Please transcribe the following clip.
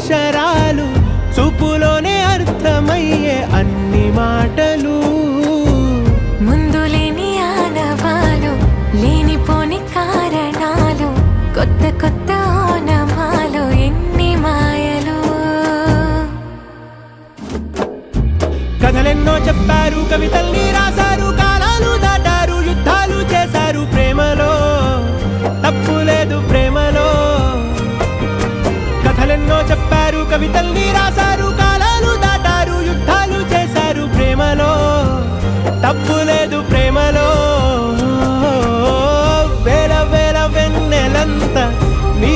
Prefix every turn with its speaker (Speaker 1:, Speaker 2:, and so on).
Speaker 1: అక్షరాలు, చూపులోనే అర్థమయ్యే అన్ని మాటలు.
Speaker 2: ముందు లేని ఆనవాలు, లేనిపోని కారణాలు, కొత్త కొత్త ఓనమాలు, ఎన్ని మాయలు.
Speaker 1: కథలెన్నో చెప్పారు, కవితల్ని రాశారు, కాలాలు దాటారు, యుద్ధాలు చేశారు ప్రేమలో. తప్పు లేదు ప్రేమలో. కథలెన్నో చెప్పారు, కవితల్ని రాశారు, కాలాలు దాటారు, యుద్ధాలు చేశారు ప్రేమలో. తప్పు లేదు ప్రేమలో. వేల వేల వెన్నెలంత నీ